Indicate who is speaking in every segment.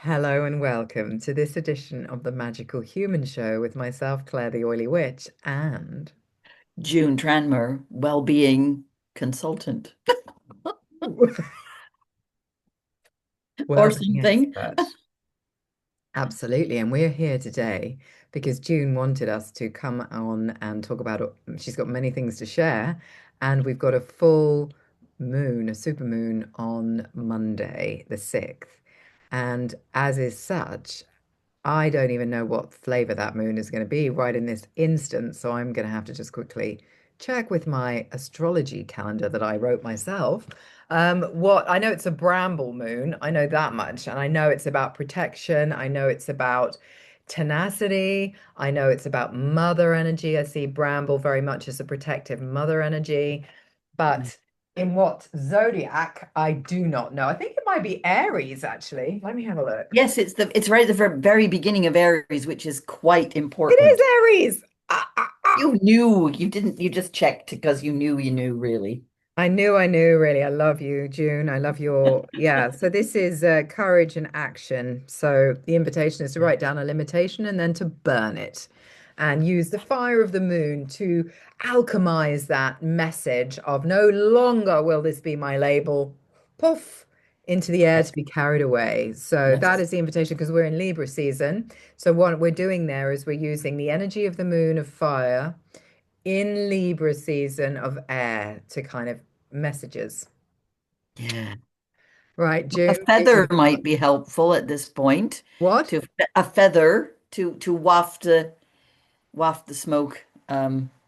Speaker 1: Hello and welcome to this edition of the Magical Human Show with myself, Claire the Oily Witch, and
Speaker 2: June Tranmer, well-being consultant or
Speaker 1: well-being
Speaker 2: something.
Speaker 1: expert. Absolutely. And we're here today because June wanted us to come on and talk about, she's got many things to share, and we've got a full moon, a super moon on Monday, the 6th. And as is such, I don't even know what flavor that moon is going to be right in this instant. So I'm going to have to just quickly check with my astrology calendar that I wrote myself. What I know it's a bramble moon. I know that much. And I know it's about protection. I know it's about tenacity. I know it's about mother energy. I see bramble very much as a protective mother energy. But in what zodiac, I do not know. I think it might be Aries, actually. Let me have a look.
Speaker 2: Yes, it's right at the very beginning of Aries, which is quite
Speaker 1: It is
Speaker 2: important.
Speaker 1: Aries.
Speaker 2: You knew, you didn't, you just checked because you knew really.
Speaker 1: I knew, really. I love you, June. I love your, yeah. So this is courage and action. So the invitation is to write down a limitation and then to burn it and use the fire of the moon to alchemize that message of no longer will this be my label, poof, into the air
Speaker 2: Yes,
Speaker 1: to be carried away. So that
Speaker 2: yes.
Speaker 1: is the invitation because we're in Libra season. So what we're doing there is we're using the energy of the moon of fire in Libra season of air to kind of messages.
Speaker 2: Yeah.
Speaker 1: Right,
Speaker 2: A
Speaker 1: June?
Speaker 2: feather might be helpful at this point
Speaker 1: What?
Speaker 2: to a feather to waft the smoke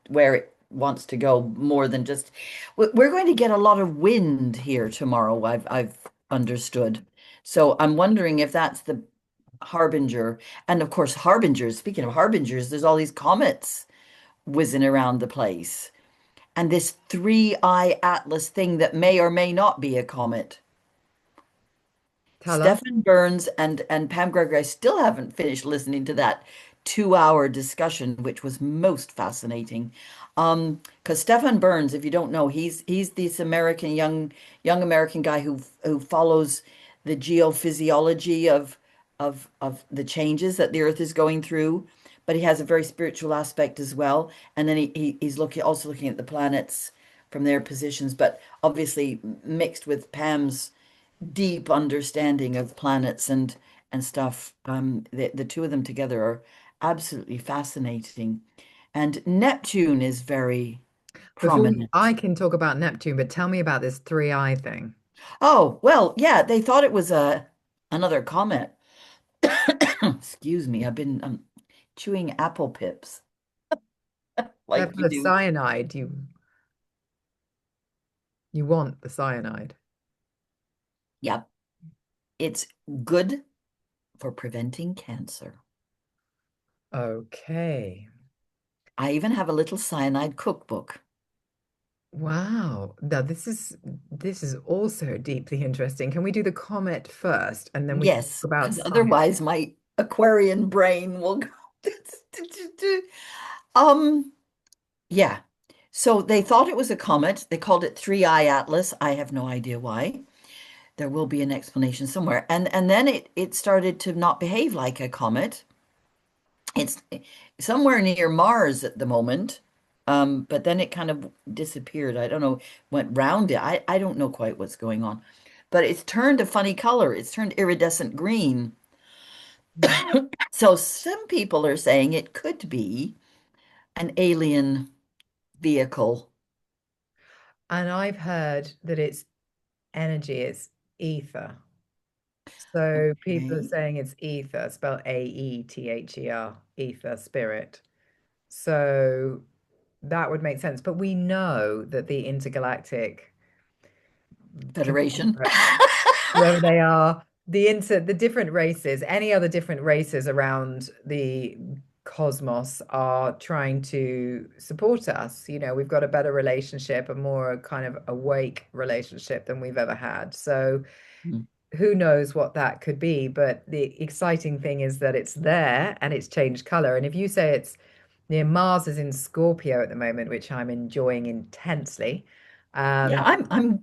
Speaker 2: where it wants to go more than just. We're going to get a lot of wind here tomorrow. I've understood. So I'm wondering if that's the harbinger. And of course, harbingers. Speaking of harbingers, there's all these comets whizzing around the place, and this three-eye atlas thing that may or may not be a comet.
Speaker 1: Tell us.
Speaker 2: Stefan Burns and Pam Gregory, I still haven't finished listening to that 2 hour discussion, which was most fascinating. Because Stefan Burns, if you don't know, he's this American young American guy who follows the geophysiology of the changes that the Earth is going through, but he has a very spiritual aspect as well. And then he's looking at the planets from their positions, but obviously mixed with Pam's deep understanding of planets and stuff. The two of them together are absolutely fascinating. And Neptune is very
Speaker 1: I
Speaker 2: prominent.
Speaker 1: can talk about Neptune, but tell me about this three-eye thing.
Speaker 2: Oh, well, yeah, they thought it was a another comet. Excuse me, I've been chewing apple pips
Speaker 1: They're
Speaker 2: like
Speaker 1: full
Speaker 2: you
Speaker 1: of
Speaker 2: do.
Speaker 1: cyanide. You want the cyanide.
Speaker 2: Yep, it's good for preventing cancer.
Speaker 1: Okay.
Speaker 2: I even have a little cyanide cookbook.
Speaker 1: Wow. Now this is also deeply interesting. Can we do the comet first and then we can talk
Speaker 2: Yes,
Speaker 1: about
Speaker 2: because
Speaker 1: science?
Speaker 2: otherwise my Aquarian brain will go. Um, yeah. So they thought it was a comet. They called it Three Eye Atlas. I have no idea why. There will be an explanation somewhere. And then it started to not behave like a comet. It's somewhere near Mars at the moment. But then it kind of disappeared. I don't know, went round it. I don't know quite what's going on. But it's turned a funny color. It's turned iridescent green. So some people are saying it could be an alien vehicle.
Speaker 1: And I've heard that it's energy, it's ether. So people are
Speaker 2: Okay.
Speaker 1: saying it's ether, spelled Aether, ether, spirit. So that would make sense. But we know that the intergalactic
Speaker 2: Federation.
Speaker 1: conglomerate, whether they are the different races, any other different races around the cosmos are trying to support us. We've got a better relationship, a more kind of awake relationship than we've ever had. So
Speaker 2: Hmm.
Speaker 1: who knows what that could be, but the exciting thing is that it's there and it's changed color. And if you say it's near Mars is in Scorpio at the moment, which I'm enjoying intensely.
Speaker 2: Yeah,
Speaker 1: Um,
Speaker 2: I'm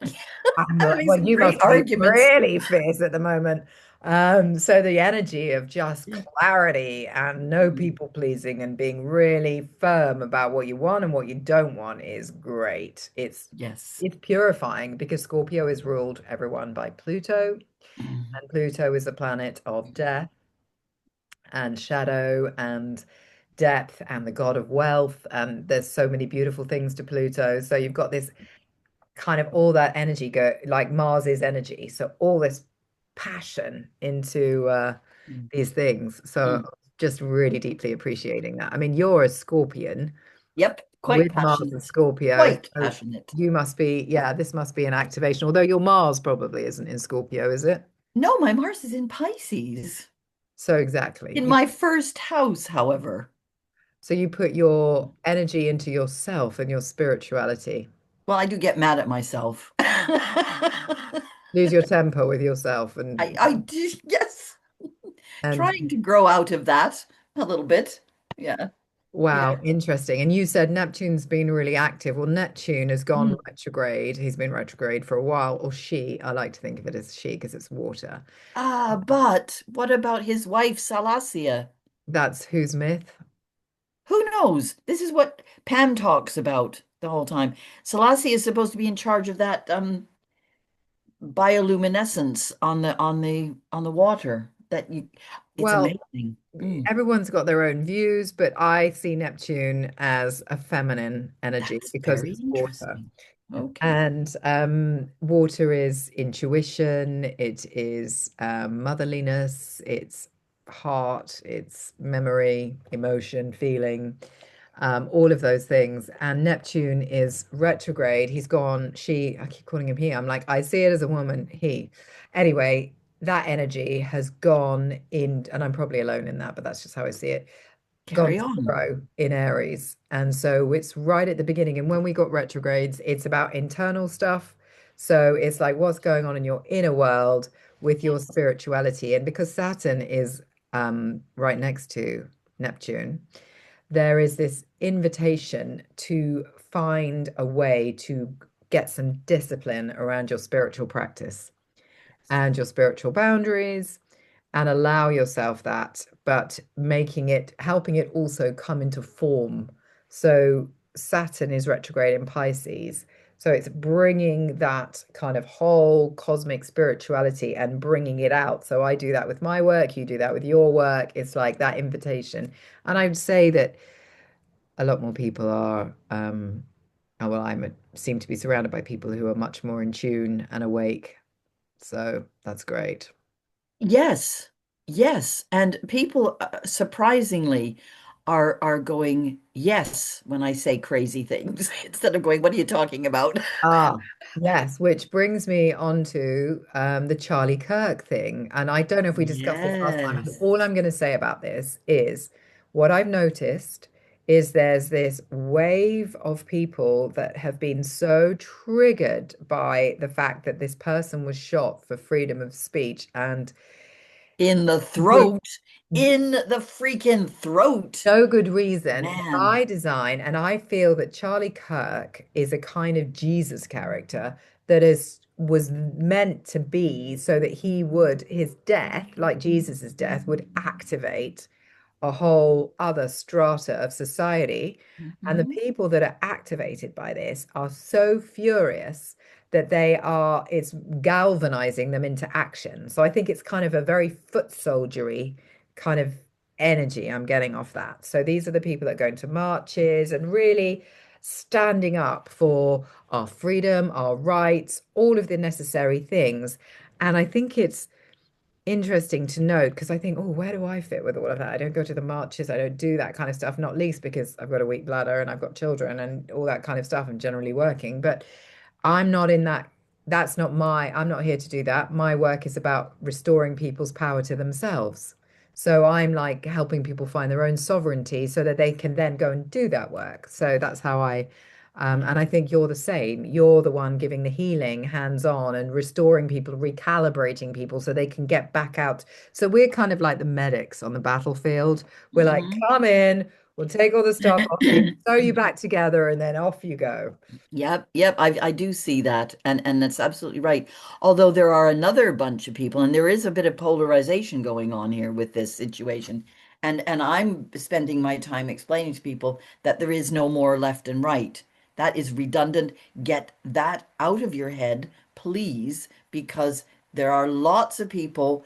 Speaker 1: I'm
Speaker 2: having
Speaker 1: well,
Speaker 2: some
Speaker 1: you
Speaker 2: great
Speaker 1: must be
Speaker 2: arguments.
Speaker 1: really fierce at the moment. So the energy of just clarity and no
Speaker 2: Mm.
Speaker 1: people pleasing and being really firm about what you want and what you don't want is great.
Speaker 2: Yes.
Speaker 1: It's purifying because Scorpio is ruled everyone by Pluto,
Speaker 2: Mm.
Speaker 1: and Pluto is a planet of death and shadow and depth and the god of wealth. And there's so many beautiful things to Pluto. So you've got this kind of all that energy go like Mars's energy. So all this passion into
Speaker 2: Mm.
Speaker 1: these things. So
Speaker 2: Mm.
Speaker 1: just really deeply appreciating that. I mean, you're a Scorpion
Speaker 2: Yep, quite
Speaker 1: with Mars and
Speaker 2: passionate.
Speaker 1: Scorpio.
Speaker 2: Quite
Speaker 1: So
Speaker 2: passionate.
Speaker 1: you must be, yeah, this must be an activation. Although your Mars probably isn't in Scorpio, is it?
Speaker 2: No, my Mars is in Pisces.
Speaker 1: So exactly.
Speaker 2: In my first house, however.
Speaker 1: So you put your energy into yourself and your spirituality.
Speaker 2: Well, I do get mad at myself.
Speaker 1: Lose your temper with yourself
Speaker 2: I do, yes. Trying
Speaker 1: and
Speaker 2: to grow out of that a little bit. Yeah. Yeah.
Speaker 1: wow, interesting. And you said Neptune's been really active. Well, Neptune has gone
Speaker 2: Mm.
Speaker 1: retrograde. He's been retrograde for a while, or she. I like to think of it as she because it's water.
Speaker 2: But what about his wife, Salacia?
Speaker 1: That's whose myth?
Speaker 2: Who knows? This is what Pam talks about the whole time. Salacia is supposed to be in charge of that bioluminescence on the water. That you it's
Speaker 1: Well,
Speaker 2: amazing. Mm.
Speaker 1: everyone's got their own views, but I see Neptune as a feminine energy
Speaker 2: That's
Speaker 1: because
Speaker 2: very
Speaker 1: it's water.
Speaker 2: interesting. Okay.
Speaker 1: And water is intuition, it is motherliness, it's heart, it's memory, emotion, feeling, all of those things. And Neptune is retrograde. He's gone, she, I keep calling him he. I'm like, I see it as a woman, he. Anyway, that energy has gone in, and I'm probably alone in that, but that's just how I see it, gone
Speaker 2: Carry on.
Speaker 1: zero in Aries. And so it's right at the beginning. And when we got retrogrades, it's about internal stuff. So it's like what's going on in your inner world with your spirituality. And because Saturn is right next to Neptune, there is this invitation to find a way to get some discipline around your spiritual practice and your spiritual boundaries and allow yourself that, but making it, helping it also come into form. So Saturn is retrograde in Pisces. So it's bringing that kind of whole cosmic spirituality and bringing it out. So I do that with my work, you do that with your work. It's like that invitation. And I would say that a lot more people are, oh, well, seem to be surrounded by people who are much more in tune and awake. So that's great.
Speaker 2: Yes. Yes. And people surprisingly are going yes when I say crazy things instead of going, what are you talking about?
Speaker 1: Ah, yes, which brings me on to the Charlie Kirk thing. And I don't know if we discussed this last time. And
Speaker 2: Yes.
Speaker 1: all I'm going to say about this is what I've noticed is there's this wave of people that have been so triggered by the fact that this person was shot for freedom of speech and
Speaker 2: In the throat, in the freaking throat,
Speaker 1: no good reason
Speaker 2: man.
Speaker 1: by design. And I feel that Charlie Kirk is a kind of Jesus character that is was meant to be so that he would, his death, like Jesus's death, would activate a whole other strata of society. And the
Speaker 2: Mhm.
Speaker 1: people that are activated by this are so furious that it's galvanizing them into action. So I think it's kind of a very foot soldiery kind of energy I'm getting off that. So these are the people that are going to marches and really standing up for our freedom, our rights, all of the necessary things. And I think it's interesting to note because I think, oh, where do I fit with all of that? I don't go to the marches, I don't do that kind of stuff, not least because I've got a weak bladder and I've got children and all that kind of stuff. I'm generally working, but I'm not in that. I'm not here to do that. My work is about restoring people's power to themselves. So I'm like helping people find their own sovereignty so that they can then go and do that work. So that's how and I think you're the same. You're the one giving the healing hands on and restoring people, recalibrating people so they can get back out. So we're kind of like the medics on the battlefield. We're like,
Speaker 2: Mhm.
Speaker 1: come in, We'll take all the stuff off you, sew you back together, and then off you go.
Speaker 2: Yep, yep, I do see that, and that's absolutely right. Although there are another bunch of people, and there is a bit of polarization going on here with this situation, and I'm spending my time explaining to people that there is no more left and right. That is redundant. Get that out of your head, please, because there are lots of people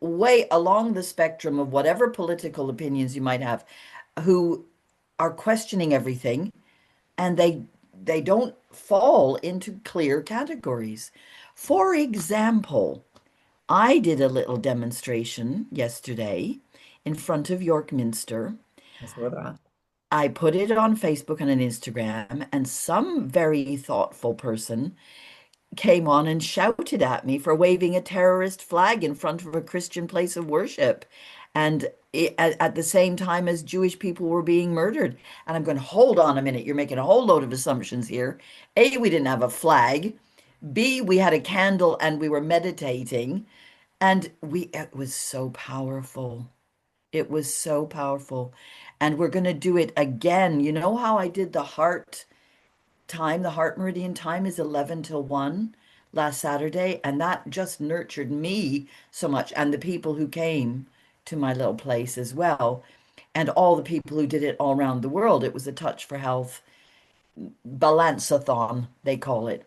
Speaker 2: way along the spectrum of whatever political opinions you might have who are questioning everything and they don't fall into clear categories. For example, I did a little demonstration yesterday in front of York Minster.
Speaker 1: I saw that.
Speaker 2: I put it on Facebook and on Instagram, and some very thoughtful person came on and shouted at me for waving a terrorist flag in front of a Christian place of worship. And at the same time as Jewish people were being murdered. And I'm going, hold on a minute. You're making a whole load of assumptions here. A, we didn't have a flag. B, we had a candle and we were meditating. And it was so powerful. It was so powerful. And we're going to do it again. You know how I did the heart time, the heart meridian time is 11 till 1 last Saturday, and that just nurtured me so much and the people who came to my little place as well, and all the people who did it all around the world. It was a Touch for Health balanceathon, they call it.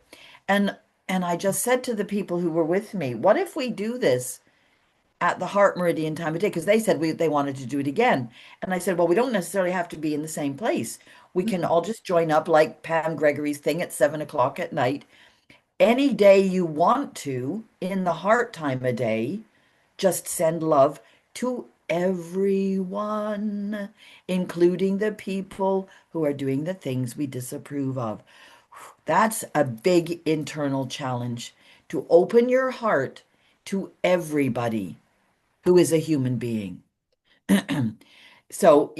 Speaker 2: And and I just said to the people who were with me, what if we do this at the heart meridian time of day? Because they said they wanted to do it again. And I said, well, we don't necessarily have to be in the same place. We can all just join up like Pam Gregory's thing at 7 o'clock at night. Any day you want to, in the heart time of day, just send love to everyone, including the people who are doing the things we disapprove of. That's a big internal challenge to open your heart to everybody who is a human being. So,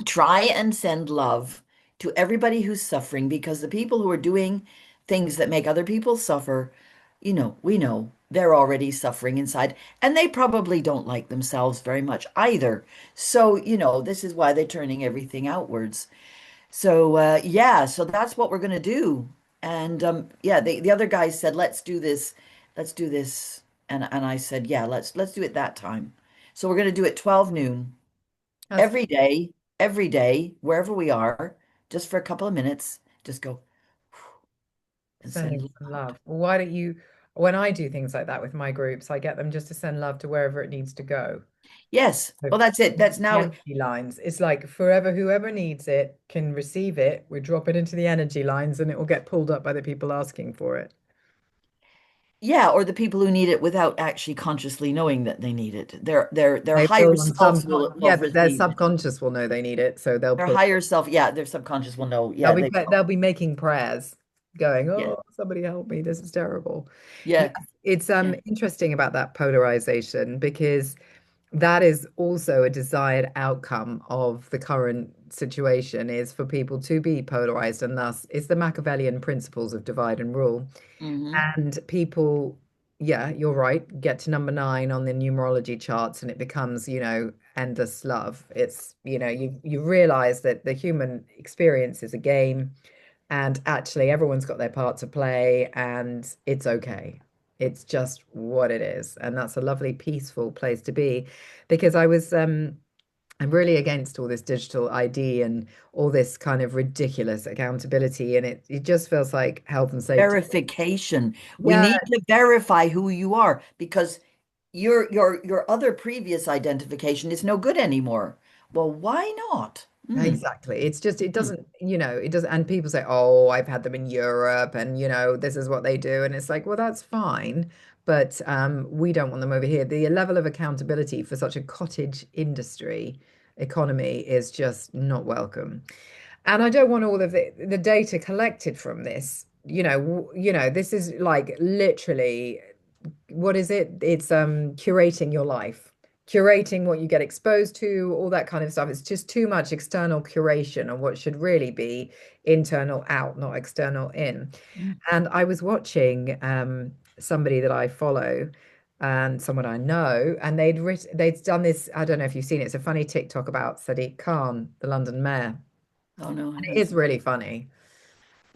Speaker 2: try and send love to everybody who's suffering because the people who are doing things that make other people suffer, we know they're already suffering inside and they probably don't like themselves very much either. So, this is why they're turning everything outwards. So, yeah, so that's what we're going to do. And yeah, the other guy said, let's do this. Let's do this. And I said, yeah, let's do it that time. So we're going to do it 12 noon
Speaker 1: That's
Speaker 2: every day, wherever we are, just for a couple of minutes, just go and send
Speaker 1: sending
Speaker 2: love.
Speaker 1: some love. Well, why don't you, when I do things like that with my groups, I get them just to send love to wherever it needs to go.
Speaker 2: Yes.
Speaker 1: So
Speaker 2: Well, that's it. That's
Speaker 1: the
Speaker 2: now,
Speaker 1: energy lines. It's like forever, whoever needs it can receive it. We drop it into the energy lines and it will get pulled up by the people asking for it.
Speaker 2: yeah, or the people who need it without actually consciously knowing that they need it. Their
Speaker 1: They
Speaker 2: higher
Speaker 1: will on
Speaker 2: selves
Speaker 1: some,
Speaker 2: will
Speaker 1: yeah,
Speaker 2: have
Speaker 1: their
Speaker 2: received it.
Speaker 1: subconscious will know they need it, so they'll
Speaker 2: Their
Speaker 1: pull.
Speaker 2: higher self, yeah, their subconscious will know. Yeah, they
Speaker 1: They'll be making prayers, going,
Speaker 2: yeah.
Speaker 1: "Oh, somebody help me! This is terrible." Yes,
Speaker 2: Yeah.
Speaker 1: it's
Speaker 2: Yeah.
Speaker 1: interesting about that polarization because that is also a desired outcome of the current situation is for people to be polarized, and thus it's the Machiavellian principles of divide and rule.
Speaker 2: Hmm.
Speaker 1: And people, yeah, you're right, get to number 9 on the numerology charts and it becomes, endless love. It's, you realize that the human experience is a game and actually everyone's got their part to play and it's okay. It's just what it is. And that's a lovely, peaceful place to be because I'm really against all this digital ID and all this kind of ridiculous accountability. And it just feels like health and safety.
Speaker 2: Verification. We
Speaker 1: Yeah,
Speaker 2: need to verify who you are because your other previous identification is no good anymore. Well, why not? Hmm.
Speaker 1: exactly. It's just, it
Speaker 2: Hmm.
Speaker 1: doesn't, it doesn't. And people say, oh, I've had them in Europe and, this is what they do. And it's like, well, that's fine. But we don't want them over here. The level of accountability for such a cottage industry economy is just not welcome. And I don't want all of the data collected from this. This is like literally what is it? It's curating your life, curating what you get exposed to, all that kind of stuff. It's just too much external curation on what should really be internal out, not external in. And I was watching somebody that I follow. and someone I know, and they'd done this. I don't know if you've seen it. It's a funny TikTok about Sadiq Khan, the London mayor.
Speaker 2: Oh no, I
Speaker 1: And it
Speaker 2: haven't
Speaker 1: is
Speaker 2: seen.
Speaker 1: really funny.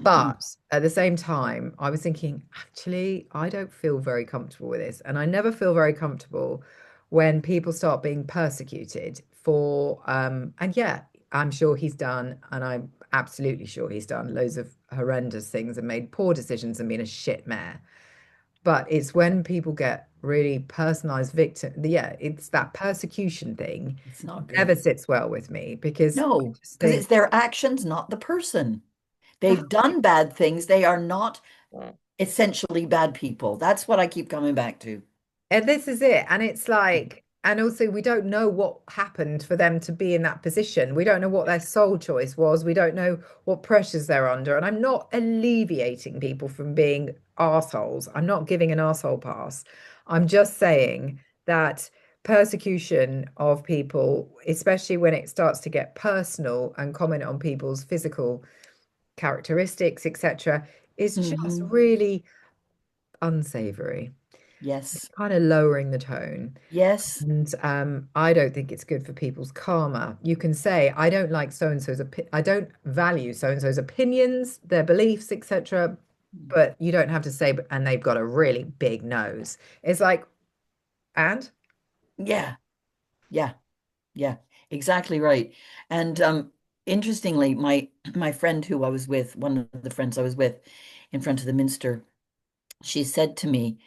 Speaker 2: Mm-mm.
Speaker 1: But at the same time, I was thinking, actually, I don't feel very comfortable with this. And I never feel very comfortable when people start being persecuted for, and yeah, I'm sure he's done, and I'm absolutely sure he's done loads of horrendous things and made poor decisions and been a shit mayor. But it's when people get really personalized victim, yeah, it's that persecution thing
Speaker 2: It's not
Speaker 1: never
Speaker 2: good.
Speaker 1: sits well with me because I
Speaker 2: No,
Speaker 1: just
Speaker 2: because
Speaker 1: think,
Speaker 2: it's their actions, not the person. They've done bad things. They are not essentially bad people. That's what I keep coming back to.
Speaker 1: and this is it. And it's like, and also we don't know what happened for them to be in that position. We don't know what their sole choice was. We don't know what pressures they're under. And I'm not alleviating people from being arseholes. I'm not giving an arsehole pass. I'm just saying that persecution of people, especially when it starts to get personal and comment on people's physical characteristics, etc., is just
Speaker 2: Hmm.
Speaker 1: really unsavory. It's
Speaker 2: Yes.
Speaker 1: kind of lowering the tone.
Speaker 2: Yes.
Speaker 1: And I don't think it's good for people's karma. You can say, I don't like so and so's, I don't value so and so's opinions, their beliefs, etc. But you don't have to say, and they've got a really big nose. It's like, and
Speaker 2: Yeah. Yeah. Yeah. Exactly right. And interestingly, my friend who I was with, one of the friends I was with in front of the Minster, she said to me,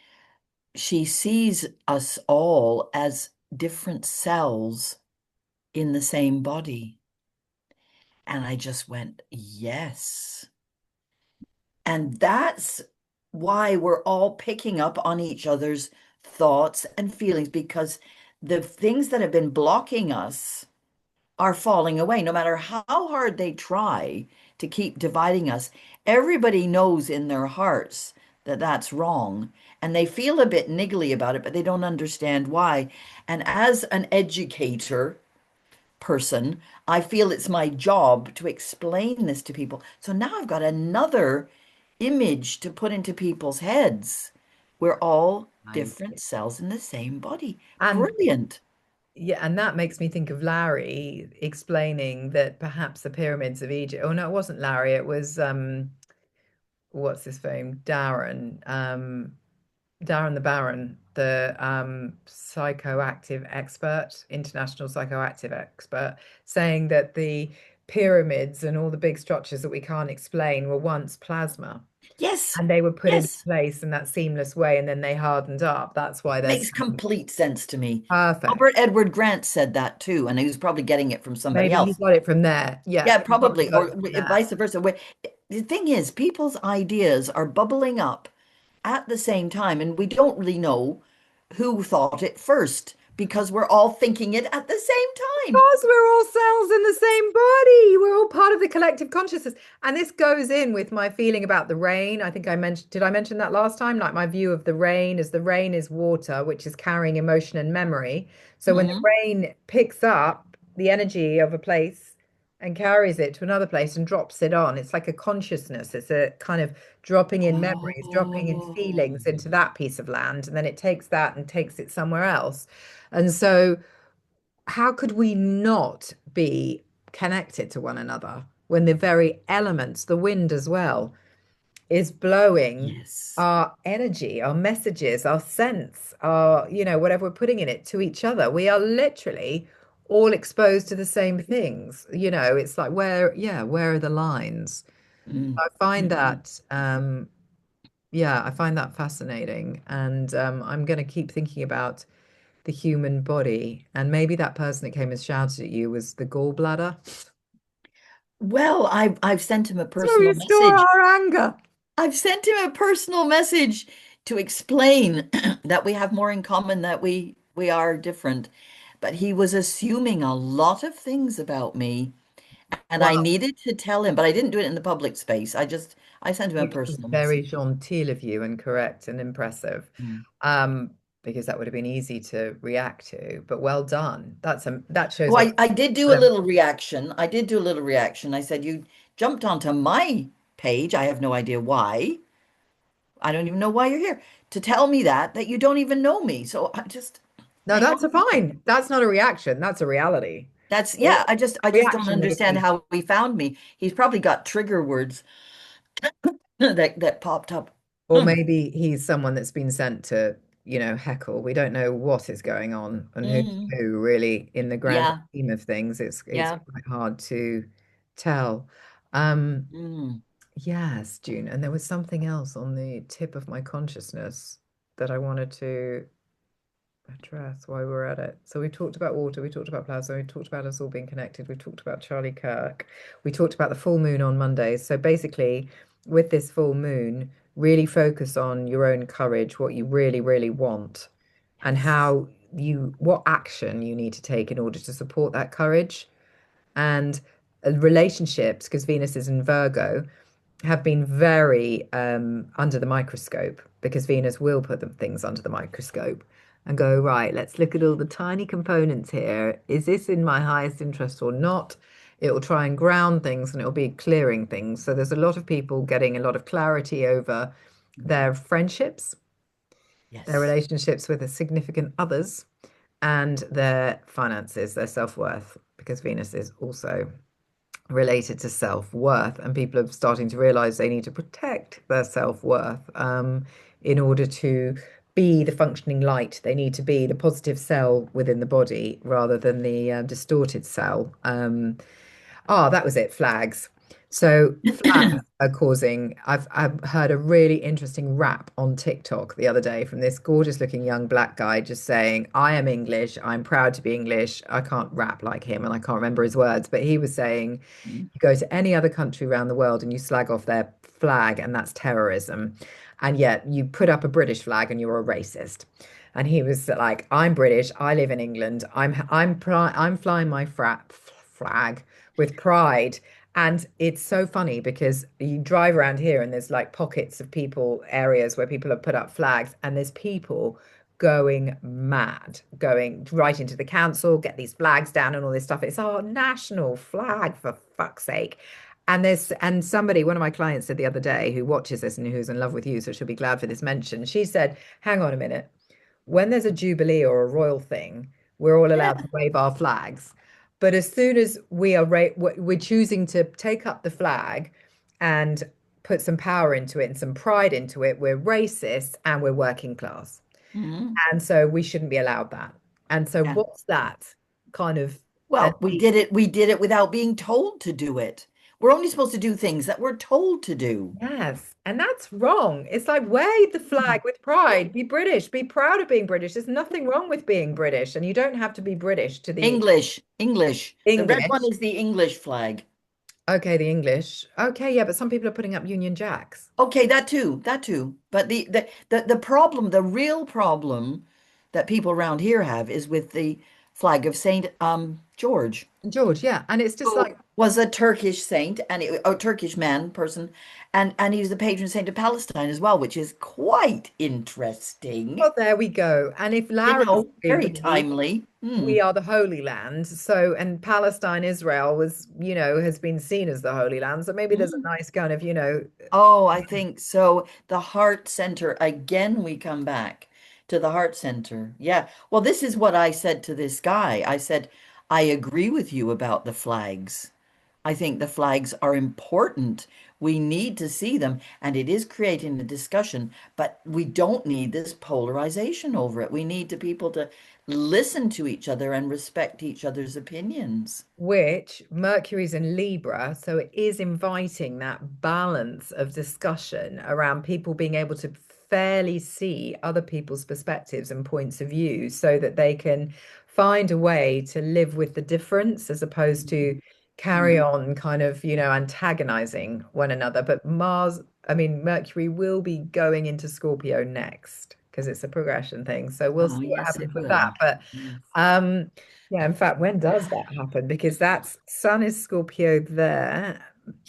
Speaker 2: she sees us all as different cells in the same body. And I just went, yes. And that's why we're all picking up on each other's thoughts and feelings because the things that have been blocking us are falling away. No matter how hard they try to keep dividing us, everybody knows in their hearts that that's wrong. And they feel a bit niggly about it, but they don't understand why. And as an educator, person, I feel it's my job to explain this to people. So now I've got another image to put into people's heads. We're all
Speaker 1: I
Speaker 2: different cells in the same body.
Speaker 1: and
Speaker 2: Brilliant.
Speaker 1: yeah, and that makes me think of Larry explaining that perhaps the pyramids of Egypt. Oh no, it wasn't Larry. It was what's his name? Darren. Darren the Baron, the psychoactive expert, international psychoactive expert, saying that the pyramids and all the big structures that we can't explain were once plasma
Speaker 2: Yes.
Speaker 1: and they were put into
Speaker 2: Yes.
Speaker 1: place in that seamless way and then they hardened up. That's why there's
Speaker 2: Makes complete sense to me.
Speaker 1: perfect.
Speaker 2: Robert Edward Grant said that too, and he was probably getting it from somebody
Speaker 1: Maybe he
Speaker 2: else.
Speaker 1: got it from there. Yeah,
Speaker 2: Yeah,
Speaker 1: he probably
Speaker 2: probably,
Speaker 1: got
Speaker 2: or
Speaker 1: it from there.
Speaker 2: vice versa. The thing is, people's ideas are bubbling up at the same time, and we don't really know who thought it first because we're all thinking it at the same time.
Speaker 1: Because we're all cells in the same body. We're all part of the collective consciousness. And this goes in with my feeling about the rain. I think I mentioned, did I mention that last time? Like my view of the rain is water, which is carrying emotion and memory. So when the
Speaker 2: Hmm.
Speaker 1: rain picks up the energy of a place and carries it to another place and drops it on, it's like a consciousness. It's a kind of dropping in memories, dropping in
Speaker 2: Oh,
Speaker 1: feelings into that piece of land. And then it takes that and takes it somewhere else. And so, how could we not be connected to one another when the very elements, the wind as well, is blowing
Speaker 2: yes.
Speaker 1: our energy, our messages, our sense, our, whatever we're putting in it to each other? We are literally all exposed to the same things. It's like where are the lines?
Speaker 2: Mm.
Speaker 1: I find
Speaker 2: Mm-mm.
Speaker 1: that yeah, I find that fascinating. And I'm going to keep thinking about the human body. And maybe that person that came and shouted at you was the gallbladder.
Speaker 2: Well, I've sent him a
Speaker 1: That's where we
Speaker 2: personal
Speaker 1: store
Speaker 2: message.
Speaker 1: our anger.
Speaker 2: I've sent him a personal message to explain that we have more in common, that we are different. But he was assuming a lot of things about me, and I
Speaker 1: Well,
Speaker 2: needed to tell him, but I didn't do it in the public space. I sent him a
Speaker 1: which is
Speaker 2: personal
Speaker 1: very
Speaker 2: message.
Speaker 1: genteel of you and correct and impressive.
Speaker 2: Mm.
Speaker 1: Because that would have been easy to react to, but well done. That shows
Speaker 2: Oh,
Speaker 1: what
Speaker 2: I did do a
Speaker 1: um,
Speaker 2: little reaction. I did do a little reaction. I said, you jumped onto my page. I have no idea why. I don't even know why you're here. to tell me that you don't even know me. So I just,
Speaker 1: No,
Speaker 2: I
Speaker 1: that's
Speaker 2: don't.
Speaker 1: a fine. That's not a reaction. That's a reality.
Speaker 2: That's
Speaker 1: Or
Speaker 2: yeah. I just don't
Speaker 1: reaction would have
Speaker 2: understand
Speaker 1: been,
Speaker 2: how he found me. He's probably got trigger words that popped up.
Speaker 1: or maybe he's someone that's been sent to, heckle. We don't know what is going on and who's
Speaker 2: Mm,
Speaker 1: who really in the grand
Speaker 2: yeah,
Speaker 1: scheme of things. It's
Speaker 2: yeah.
Speaker 1: quite hard to tell. Um,
Speaker 2: Mm.
Speaker 1: yes, June. And there was something else on the tip of my consciousness that I wanted to address while we're at it. So we talked about water, we talked about plasma, we talked about us all being connected, we talked about Charlie Kirk, we talked about the full moon on Mondays. So basically, with this full moon, really focus on your own courage, what you really, really want, and
Speaker 2: Yes.
Speaker 1: what action you need to take in order to support that courage. And relationships, because Venus is in Virgo, have been very under the microscope because Venus will put them things under the microscope and go, right, let's look at all the tiny components here. Is this in my highest interest or not? It will try and ground things and it will be clearing things. So there's a lot of people getting a lot of clarity over their friendships, their
Speaker 2: Yes.
Speaker 1: relationships with the significant others, and their finances, their self-worth, because Venus is also related to self-worth, and people are starting to realize they need to protect their self-worth in order to be the functioning light. They need to be the positive cell within the body rather than the distorted cell. That was it, flags. So flags are causing, I've heard a really interesting rap on TikTok the other day from this gorgeous looking young black guy just saying, I am English, I'm proud to be English. I can't rap like him and I can't remember his words, but he was saying,
Speaker 2: Mm.
Speaker 1: you go to any other country around the world and you slag off their flag, and that's terrorism. And yet you put up a British flag and you're a racist. And he was like, I'm British, I live in England, I'm flying my flag with pride. And it's so funny because you drive around here and there's like pockets of people, areas where people have put up flags, and there's people going mad, going right into the council, get these flags down and all this stuff. It's our national flag, for fuck's sake. And somebody, one of my clients said the other day, who watches this and who's in love with you, so she'll be glad for this mention. She said, hang on a minute. When there's a jubilee or a royal thing, we're all allowed to wave our flags. But as soon as we're choosing to take up the flag and put some power into it and some pride into it, we're racist and we're working class.
Speaker 2: Mhm.
Speaker 1: And so we shouldn't be allowed that. And so
Speaker 2: Yeah.
Speaker 1: what's that kind of
Speaker 2: Well, we
Speaker 1: leap?
Speaker 2: did it. We did it without being told to do it. We're only supposed to do things that we're told to do.
Speaker 1: Yes, and that's wrong. It's like wave the
Speaker 2: Mm.
Speaker 1: flag with pride. Be British. Be proud of being British. There's nothing wrong with being British, and you don't have to be British to the
Speaker 2: English, English. The red one
Speaker 1: English.
Speaker 2: is the English flag.
Speaker 1: Okay, the English. Okay, yeah, but some people are putting up Union Jacks.
Speaker 2: Okay, that too, that too. But the problem, the real problem that people around here have is with the flag of Saint George,
Speaker 1: George, yeah, and it's just
Speaker 2: who
Speaker 1: like,
Speaker 2: was a Turkish saint and a Turkish man person, and he was the patron saint of Palestine as well, which is quite interesting.
Speaker 1: well, there we go. And if Larry's
Speaker 2: Very
Speaker 1: believe
Speaker 2: timely. Hmm.
Speaker 1: we are the Holy Land, so and Palestine, Israel was, has been seen as the Holy Land, so maybe there's a
Speaker 2: Hmm.
Speaker 1: nice kind of,
Speaker 2: Oh, I think so. The heart center. Again, we come back to the heart center. Yeah. Well, this is what I said to this guy. I said, I agree with you about the flags. I think the flags are important. We need to see them, and it is creating a discussion, but we don't need this polarization over it. We need people to listen to each other and respect each other's opinions.
Speaker 1: which Mercury's in Libra, so it is inviting that balance of discussion around people being able to fairly see other people's perspectives and points of view so that they can find a way to live with the difference as opposed to carry
Speaker 2: Mm.
Speaker 1: on kind of, antagonizing one another. But Mercury will be going into Scorpio next because it's a progression thing. So we'll
Speaker 2: Oh,
Speaker 1: see what
Speaker 2: yes,
Speaker 1: happens
Speaker 2: it
Speaker 1: with that.
Speaker 2: will.
Speaker 1: But
Speaker 2: Yes.
Speaker 1: um, yeah, in fact, when does that happen? Because that's Sun is Scorpio there.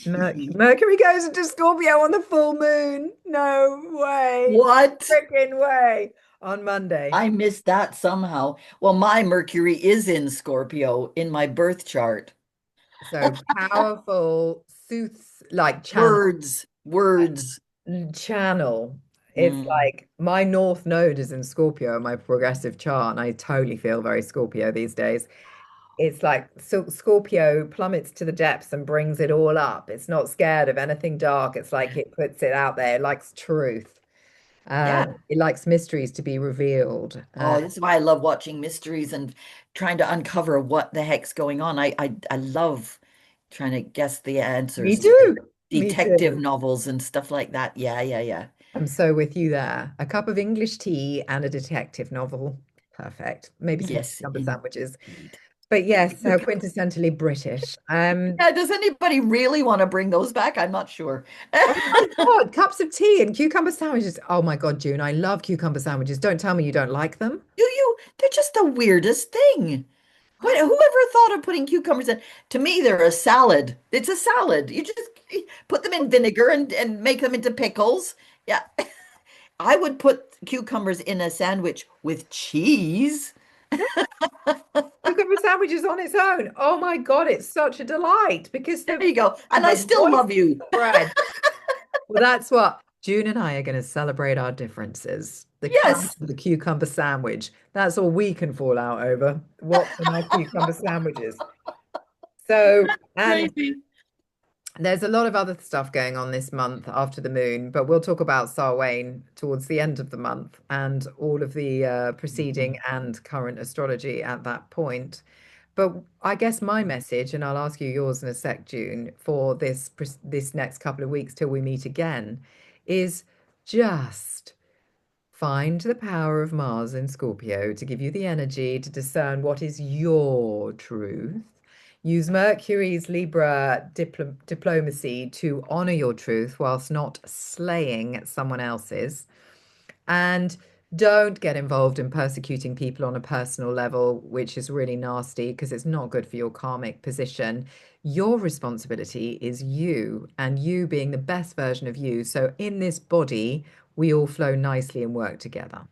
Speaker 1: Mercury goes into Scorpio on the full moon. No way.
Speaker 2: What?
Speaker 1: Freaking way. On Monday.
Speaker 2: I missed that somehow. Well, my Mercury is in Scorpio in my birth chart.
Speaker 1: So powerful, sooths like
Speaker 2: Words, words.
Speaker 1: channel. It's
Speaker 2: Mm.
Speaker 1: like my North Node is in Scorpio, my progressive chart, and I totally feel very Scorpio these days. It's like so Scorpio plummets to the depths and brings it all up. It's not scared of anything dark. It's like it puts it out there. It likes truth.
Speaker 2: Yeah.
Speaker 1: It likes mysteries to be revealed.
Speaker 2: Oh, this is why I love watching mysteries and trying to uncover what the heck's going on. I love trying to guess the
Speaker 1: Me
Speaker 2: answers to the
Speaker 1: too. Me
Speaker 2: detective
Speaker 1: too.
Speaker 2: novels and stuff like that. Yeah, yeah, yeah.
Speaker 1: I'm so with you there. A cup of English tea and a detective novel. Perfect. Maybe some
Speaker 2: Yes,
Speaker 1: cucumber sandwiches.
Speaker 2: indeed.
Speaker 1: But yes, so quintessentially British.
Speaker 2: Yeah, does anybody really want to bring those back? I'm not sure.
Speaker 1: Oh my God, cups of tea and cucumber sandwiches. Oh my God, June, I love cucumber sandwiches. Don't tell me you don't like them.
Speaker 2: Do you? They're just the weirdest thing. What, whoever thought of putting cucumbers in? To me, they're a salad. It's a salad. You just put them in vinegar and make them into pickles. Yeah. I would put cucumbers in a sandwich with cheese.
Speaker 1: No, cucumber sandwiches on its own. Oh my God, it's such a delight because
Speaker 2: There you go. And I
Speaker 1: the
Speaker 2: still
Speaker 1: moist
Speaker 2: love you.
Speaker 1: bread. Well, that's what June and I are going to celebrate our differences. The count
Speaker 2: Yes.
Speaker 1: of the cucumber sandwich. That's all we can fall out over. What's in our cucumber sandwiches? So, and
Speaker 2: Crazy.
Speaker 1: there's a lot of other stuff going on this month after the moon, but we'll talk about Samhain towards the end of the month and all of the preceding and current astrology at that point. But I guess my message, and I'll ask you yours in a sec, June, for this next couple of weeks till we meet again, is just find the power of Mars in Scorpio to give you the energy to discern what is your truth. Use Mercury's Libra diplomacy to honor your truth whilst not slaying someone else's. And don't get involved in persecuting people on a personal level, which is really nasty because it's not good for your karmic position. Your responsibility is you and you being the best version of you. So in this body, we all flow nicely and work together.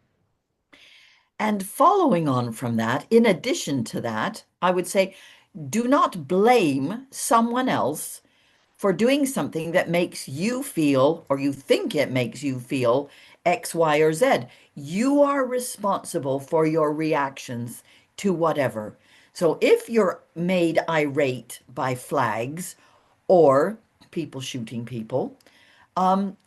Speaker 2: And following on from that, in addition to that, I would say do not blame someone else for doing something that makes you feel, or you think it makes you feel, X, Y, or Z. You are responsible for your reactions to whatever. So if you're made irate by flags or people shooting people,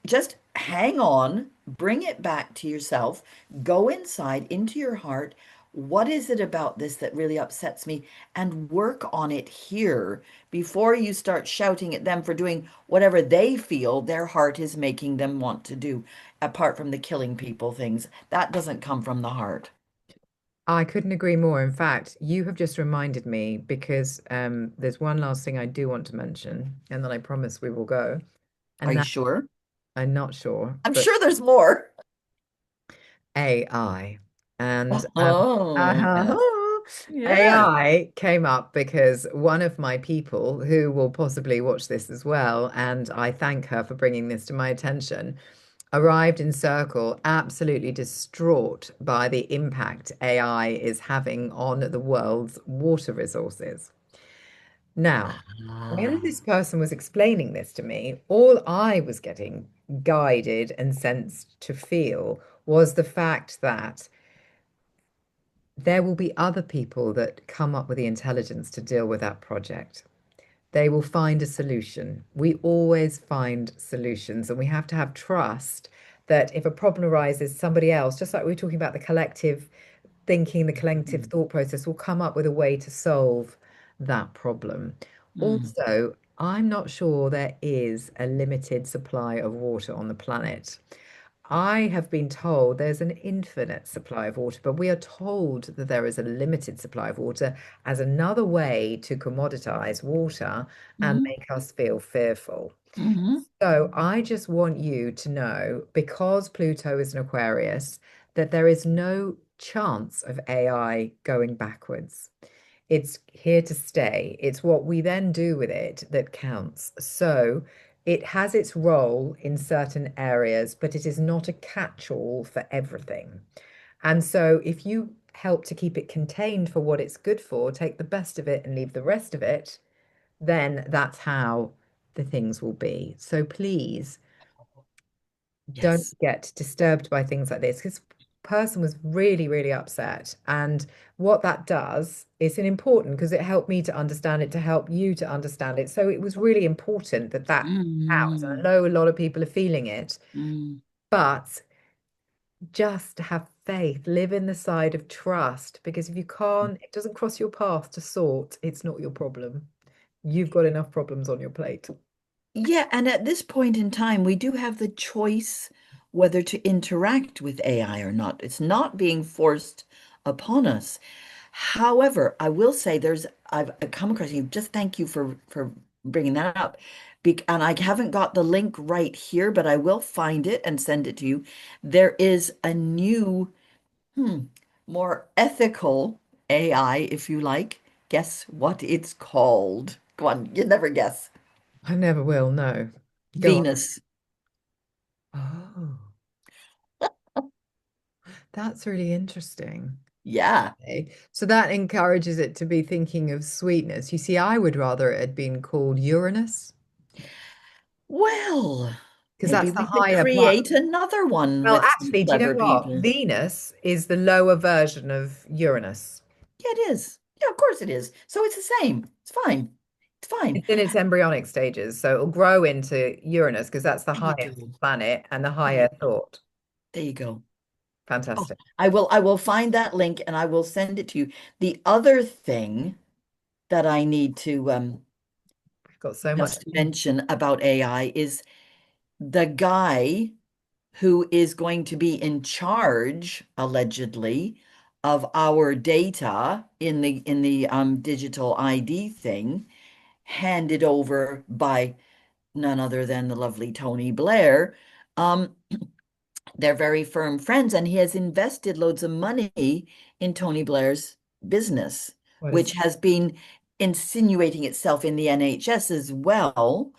Speaker 2: just hang on, bring it back to yourself, go inside into your heart. What is it about this that really upsets me? And work on it here before you start shouting at them for doing whatever they feel their heart is making them want to do, apart from the killing people things. That doesn't come from the heart.
Speaker 1: I couldn't agree more. In fact, you have just reminded me because there's one last thing I do want to mention, and then I promise we will go.
Speaker 2: Are
Speaker 1: And
Speaker 2: you
Speaker 1: that
Speaker 2: sure?
Speaker 1: I'm not sure,
Speaker 2: I'm
Speaker 1: but
Speaker 2: sure there's more.
Speaker 1: AI. And
Speaker 2: Oh, yes. Yes.
Speaker 1: AI came up because one of my people, who will possibly watch this as well, and I thank her for bringing this to my attention, arrived in Circle absolutely distraught by the impact AI is having on the world's water resources. Now, when
Speaker 2: Ah.
Speaker 1: this person was explaining this to me, all I was getting guided and sensed to feel was the fact that there will be other people that come up with the intelligence to deal with that project. They will find a solution. We always find solutions, and we have to have trust that if a problem arises, somebody else, just like we were talking about the collective thinking, the collective thought process, will come up with a way to solve that problem.
Speaker 2: Mm.
Speaker 1: Also, I'm not sure there is a limited supply of water on the planet. I have been told there's an infinite supply of water, but we are told that there is a limited supply of water as another way to commoditize water and
Speaker 2: Mm-hmm.
Speaker 1: make us feel fearful.
Speaker 2: Mm-hmm.
Speaker 1: So I just want you to know, because Pluto is an Aquarius, that there is no chance of AI going backwards. It's here to stay. It's what we then do with it that counts. So it has its role in certain areas, but it is not a catch-all for everything. And so if you help to keep it contained for what it's good for, take the best of it and leave the rest of it, then that's how the things will be. So please Don't
Speaker 2: Yes.
Speaker 1: get disturbed by things like this because person was really, really upset. And what that does is an important because it helped me to understand it, to help you to understand it. So it was really important that that out. And I
Speaker 2: Mm,
Speaker 1: know a lot of people are feeling it,
Speaker 2: mm.
Speaker 1: but just have faith, live in the side of trust, because if you can't, it doesn't cross your path to sort, it's not your problem. You've got enough problems on your plate.
Speaker 2: Yeah, and at this point in time, we do have the choice whether to interact with AI or not. It's not being forced upon us. However, I will say I've come across you. Just thank you for bringing that up. And I haven't got the link right here, but I will find it and send it to you. There is a new, hmm, more ethical AI, if you like. Guess what it's called? Go on, you never guess.
Speaker 1: I never will, no. Go on.
Speaker 2: Venus.
Speaker 1: Oh, that's really interesting.
Speaker 2: Yeah.
Speaker 1: Okay. So that encourages it to be thinking of sweetness. You see, I would rather it had been called Uranus
Speaker 2: Well,
Speaker 1: because
Speaker 2: maybe
Speaker 1: that's the
Speaker 2: we could
Speaker 1: higher planet.
Speaker 2: create another one
Speaker 1: Well,
Speaker 2: with some
Speaker 1: actually, do you know
Speaker 2: clever
Speaker 1: what?
Speaker 2: people.
Speaker 1: Venus is the lower version of Uranus.
Speaker 2: Yeah, it is. Yeah, of course it is. So it's the same. It's fine. It's fine.
Speaker 1: It's in its embryonic stages, so it'll grow into Uranus because that's the
Speaker 2: There you
Speaker 1: highest
Speaker 2: go.
Speaker 1: planet and the
Speaker 2: There you
Speaker 1: higher
Speaker 2: go.
Speaker 1: thought.
Speaker 2: There you go. Oh,
Speaker 1: Fantastic.
Speaker 2: I will find that link and I will send it to you. The other thing that I need to
Speaker 1: We've got so much.
Speaker 2: just mention about AI is the guy who is going to be in charge, allegedly, of our data in the digital ID thing, handed over by none other than the lovely Tony Blair. Um, they're very firm friends, and he has invested loads of money in Tony Blair's business,
Speaker 1: What is
Speaker 2: which has been insinuating itself in the NHS as well.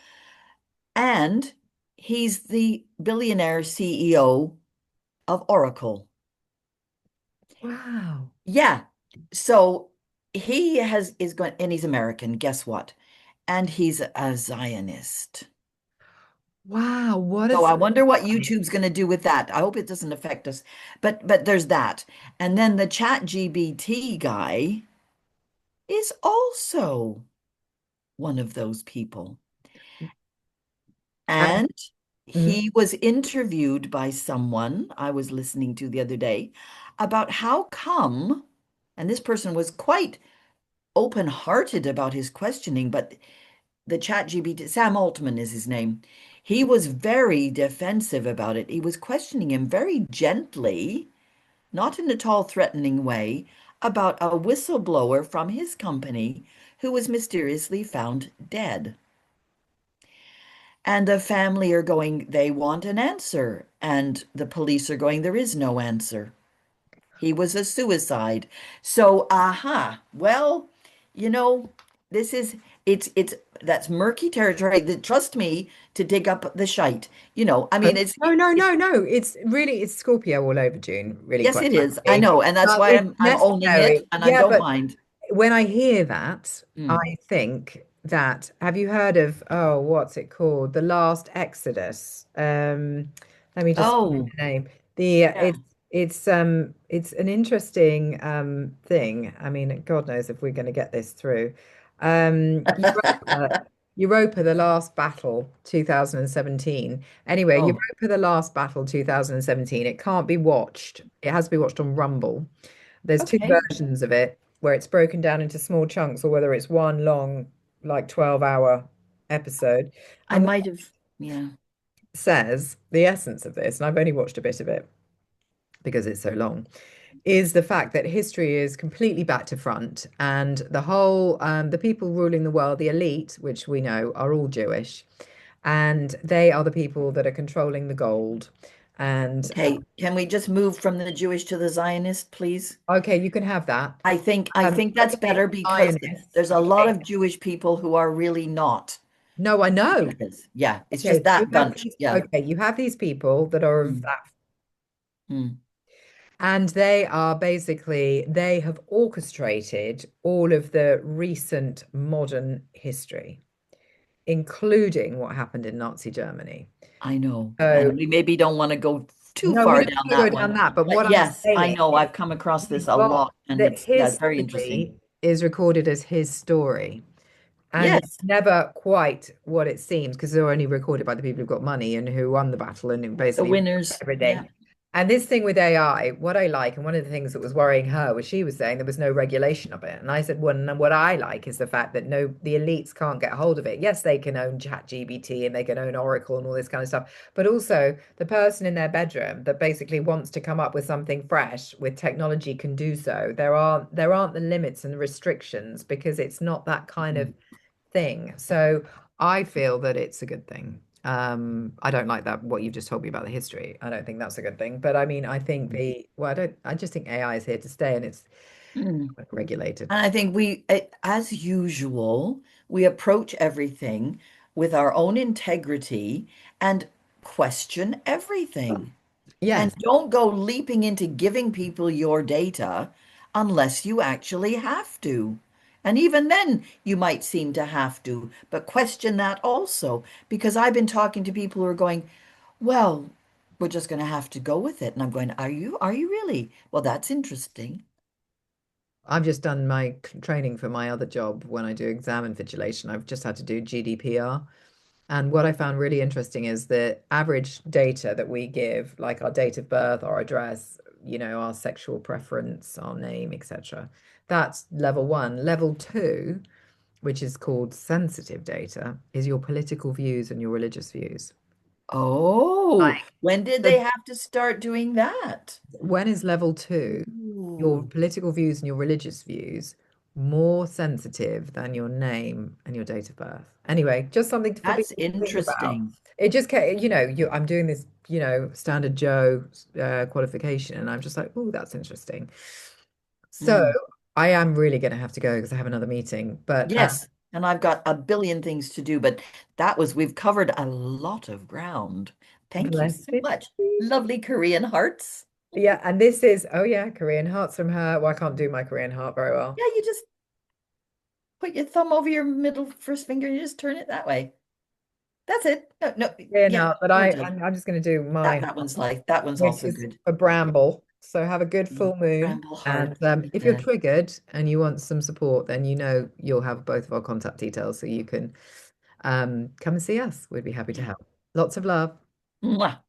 Speaker 2: And he's the billionaire CEO of Oracle.
Speaker 1: wow.
Speaker 2: Yeah. So he has is going and he's American, guess what? And he's a Zionist.
Speaker 1: Wow, what a
Speaker 2: So I wonder what
Speaker 1: surprise.
Speaker 2: YouTube's going to do with that. I hope it doesn't affect us. But there's that. And then the Chat GBT guy is also one of those people.
Speaker 1: And
Speaker 2: And
Speaker 1: mm,
Speaker 2: he was interviewed by someone I was listening to the other day about how come, and this person was quite open-hearted about his questioning, but the chat GPT, Sam Altman is his name. He was very defensive about it. He was questioning him very gently, not in at all threatening way, about a whistleblower from his company who was mysteriously found dead. And the family are going, they want an answer. And the police are going, there is no answer. He was a suicide. So, well, you know, this is it's that's murky territory. Trust me to dig up the shite. I
Speaker 1: oh,
Speaker 2: mean, it's
Speaker 1: no, no,
Speaker 2: it's
Speaker 1: no, no. It's really it's Scorpio all over June, really,
Speaker 2: yes,
Speaker 1: quite
Speaker 2: it is. I
Speaker 1: frankly.
Speaker 2: know, and that's
Speaker 1: But
Speaker 2: why
Speaker 1: it's
Speaker 2: I'm owning it,
Speaker 1: necessary.
Speaker 2: and I
Speaker 1: Yeah,
Speaker 2: don't
Speaker 1: but
Speaker 2: mind.
Speaker 1: when I hear that,
Speaker 2: Mm.
Speaker 1: I think that have you heard of what's it called? The Last Exodus. Let me just find
Speaker 2: Oh,
Speaker 1: the name. The
Speaker 2: yeah.
Speaker 1: it's an interesting thing. I mean, God knows if we're going to get this through. Europa, Europa, the Last Battle, 2017. Anyway,
Speaker 2: Oh,
Speaker 1: Europa, the Last Battle, 2017. It can't be watched. It has to be watched on Rumble. There's two
Speaker 2: okay.
Speaker 1: versions of it where it's broken down into small chunks or whether it's one long, like 12-hour episode.
Speaker 2: I
Speaker 1: And what
Speaker 2: might have, yeah.
Speaker 1: it says, the essence of this, and I've only watched a bit of it because it's so long, is the fact that history is completely back to front and the people ruling the world, the elite, which we know are all Jewish, and they are the people that are controlling the gold. And
Speaker 2: Okay, can we just move from the Jewish to the Zionist, please?
Speaker 1: okay, you can have that.
Speaker 2: I think that's
Speaker 1: Okay,
Speaker 2: better because
Speaker 1: Zionists.
Speaker 2: there's a lot
Speaker 1: Okay.
Speaker 2: of Jewish people who are really not
Speaker 1: No, I know.
Speaker 2: like this. Yeah, it's
Speaker 1: Okay,
Speaker 2: just
Speaker 1: so you
Speaker 2: that
Speaker 1: have
Speaker 2: bunch.
Speaker 1: these,
Speaker 2: Yeah.
Speaker 1: okay, you have these people that are of
Speaker 2: Mm,
Speaker 1: that,
Speaker 2: mm.
Speaker 1: and they are basically, they have orchestrated all of the recent modern history. including what happened in Nazi Germany.
Speaker 2: I know.
Speaker 1: So
Speaker 2: And we maybe don't want to go too
Speaker 1: no, we
Speaker 2: far
Speaker 1: don't
Speaker 2: down
Speaker 1: want to
Speaker 2: that
Speaker 1: go down
Speaker 2: one.
Speaker 1: that, but
Speaker 2: But
Speaker 1: what I'm
Speaker 2: yes, I
Speaker 1: saying
Speaker 2: know.
Speaker 1: is
Speaker 2: I've come across this
Speaker 1: you've
Speaker 2: a
Speaker 1: got
Speaker 2: lot, and
Speaker 1: that
Speaker 2: yeah, it's
Speaker 1: his
Speaker 2: very interesting.
Speaker 1: story is recorded as his story. And it's
Speaker 2: Yes,
Speaker 1: never quite what it seems because they're only recorded by the people who've got money and who won the battle and who
Speaker 2: the
Speaker 1: basically
Speaker 2: winners. Yeah.
Speaker 1: everything. And this thing with AI, what I like, and one of the things that was worrying her was she was saying there was no regulation of it. And I said, well, and what I like is the fact that no, the elites can't get hold of it. Yes, they can own ChatGPT and they can own Oracle and all this kind of stuff, but also the person in their bedroom that basically wants to come up with something fresh with technology can do so. There aren't the limits and the restrictions because it's not that kind of
Speaker 2: Mm.
Speaker 1: thing. So I feel that it's a good thing. I don't like that what you've just told me about the history. I don't think that's a good thing. But I mean, I think I just think AI is here to stay and it's
Speaker 2: Mm.
Speaker 1: regulated.
Speaker 2: And I think as usual, we approach everything with our own integrity and question everything. And
Speaker 1: Yes,
Speaker 2: don't go leaping into giving people your data unless you actually have to. And even then, you might seem to have to, but question that also. Because I've been talking to people who are going, well, we're just going to have to go with it. And I'm going, are you? Are you really? Well, that's interesting.
Speaker 1: I've just done my training for my other job when I do exam invigilation. I've just had to do GDPR. And what I found really interesting is the average data that we give, like our date of birth, our address, our sexual preference, our name, etc. That's level one. Level two, which is called sensitive data, is your political views and your religious views.
Speaker 2: Oh,
Speaker 1: Like,
Speaker 2: when did they
Speaker 1: the
Speaker 2: have to start doing that?
Speaker 1: when is level two, your
Speaker 2: Ooh,
Speaker 1: political views and your religious views more sensitive than your name and your date of birth? Anyway, just something for
Speaker 2: that's
Speaker 1: people to think about.
Speaker 2: interesting.
Speaker 1: It just I'm doing this, standard Joe qualification, and I'm just like, oh, that's interesting. So
Speaker 2: Mm.
Speaker 1: I am really going to have to go because I have another meeting. But
Speaker 2: Yes, and I've got a billion things to do, but we've covered a lot of ground. Thank you
Speaker 1: bless
Speaker 2: so
Speaker 1: it.
Speaker 2: much. Lovely Korean hearts.
Speaker 1: Yeah, and this is, oh yeah, Korean hearts from her. Well, I can't do my Korean heart very well.
Speaker 2: Yeah, you just put your thumb over your middle first finger and you just turn it that way. That's it. No, no,
Speaker 1: Korean
Speaker 2: yeah,
Speaker 1: heart, but
Speaker 2: will do.
Speaker 1: I'm just going to do my
Speaker 2: That one's
Speaker 1: which
Speaker 2: also
Speaker 1: is
Speaker 2: good.
Speaker 1: a bramble. So have a good full moon.
Speaker 2: Bramble heart.
Speaker 1: And if you're
Speaker 2: Yeah.
Speaker 1: triggered and you want some support, then you'll have both of our contact details so you can come and see us. We'd be happy to
Speaker 2: Yeah.
Speaker 1: help. Lots of love.
Speaker 2: Mwah.